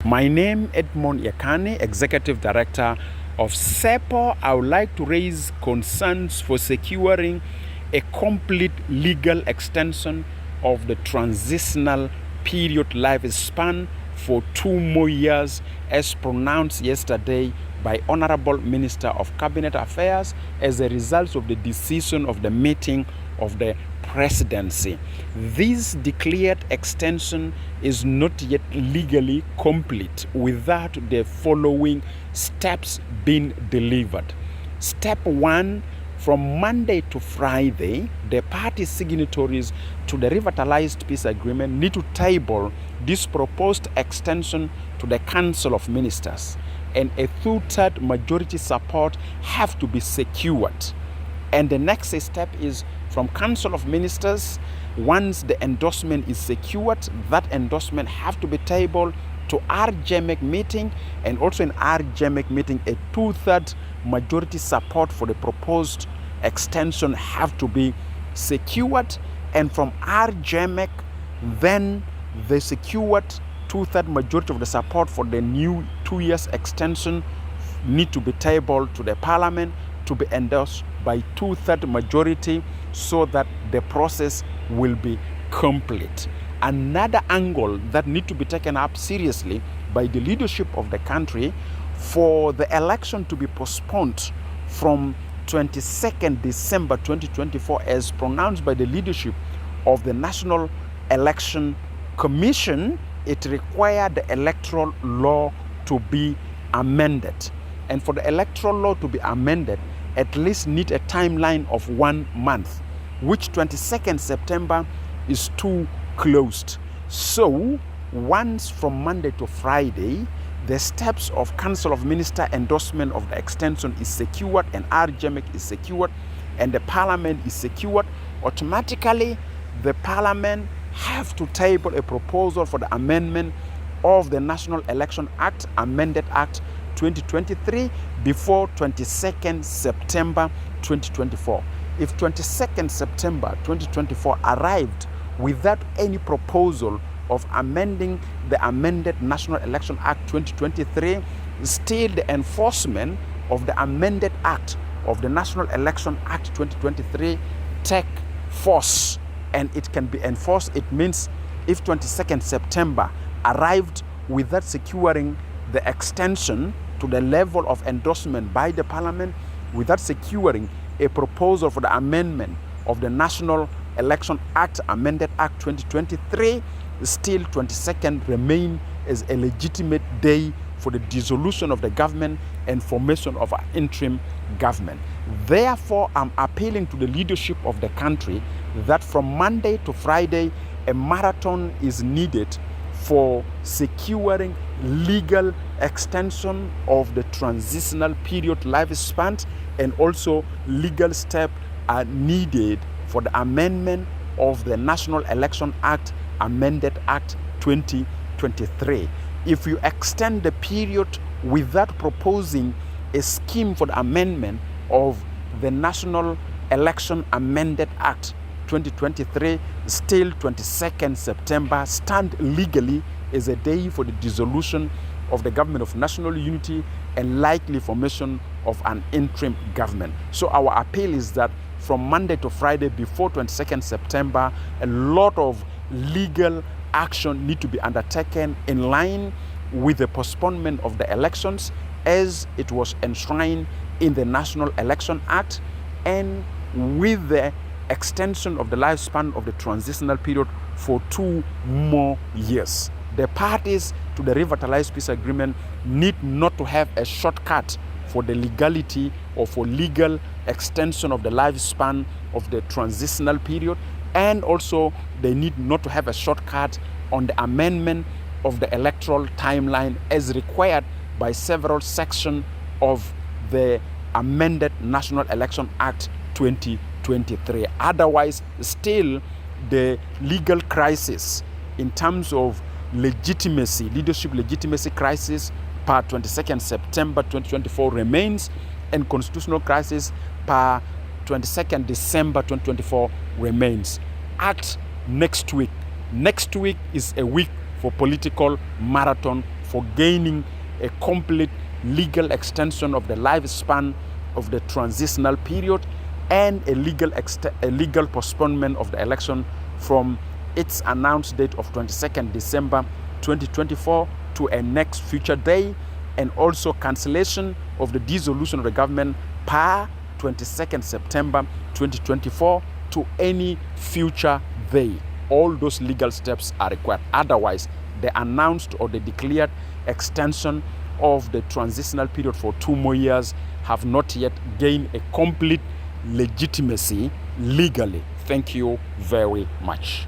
My name Edmond Yakani, Executive Director of CEPO. I would like to raise concerns for securing a complete legal extension of the transitional period lifespan for 2 more years, as pronounced yesterday by Honorable Minister of Cabinet Affairs as a result of the decision of the meeting of the presidency. This declared extension is not yet legally complete without the following steps being delivered. Step 1, from Monday to Friday, the party signatories to the revitalized peace agreement need to table this proposed extension to the Council of Ministers, and a 2/3 majority support have to be secured. And the next step is from Council of Ministers. Once the endorsement is secured, that endorsement have to be tabled to RGMEC meeting, and also in RGMEC meeting, a 2/3 majority support for the proposed extension have to be secured. And from RGMEC, then the secured 2/3 majority of the support for the new 2 years extension need to be tabled to the Parliament to be endorsed by 2/3 majority, so that the process will be complete. Another angle that need to be taken up seriously by the leadership of the country, for the election to be postponed from 22nd December 2024 as pronounced by the leadership of the National Election Commission, it required the electoral law to be amended. And for the electoral law to be amended, at least need a timeline of 1 month, which 22nd September is too closed. So once from Monday to Friday, the steps of Council of Minister endorsement of the extension is secured, and RGMEC is secured, and the Parliament is secured, automatically the Parliament have to table a proposal for the amendment of the National Election Act, Amended Act 2023, before 22nd September 2024. If 22nd September 2024 arrived without any proposal of amending the amended National Election Act 2023, still the enforcement of the amended act of the National Election Act 2023 take force, and it can be enforced. It means if 22nd September arrived without securing the extension to the level of endorsement by the Parliament, without securing a proposal for the amendment of the National Election Act, Amended Act 2023, still 22nd remain as a legitimate day for the dissolution of the government and formation of an interim government. Therefore, I'm appealing to the leadership of the country that from Monday to Friday, a marathon is needed for securing legal extension of the transitional period lifespan, and also legal steps are needed for the amendment of the National Election Act, Amended Act 2023. If you extend the period without proposing a scheme for the amendment of the National Election Amended Act 2023, still 22nd September stand legally as a day for the dissolution of the government of national unity and likely formation of an interim government. So our appeal is that from Monday to Friday before 22nd September, a lot of legal action need to be undertaken in line with the postponement of the elections as it was enshrined in the National Election Act, and with the extension of the lifespan of the transitional period for 2 more years. The parties to the revitalized peace agreement need not to have a shortcut for the legality or for legal extension of the lifespan of the transitional period, and also they need not to have a shortcut on the amendment of the electoral timeline as required by several sections of the amended National Election Act 2023. Otherwise, still the legal crisis in terms of legitimacy, leadership legitimacy crisis per 22nd September 2024 remains, and constitutional crisis per 22nd December 2024 remains. Act next week. Next week is a week for political marathon for gaining a complete legal extension of the lifespan of the transitional period and a legal postponement of the election from its announced date of 22nd December 2024 to a next future day, and also cancellation of the dissolution of the government per 22nd September 2024 to any future day. All those legal steps are required. Otherwise, the announced or the declared extension of the transitional period for 2 more years have not yet gained a complete legitimacy legally. Thank you very much.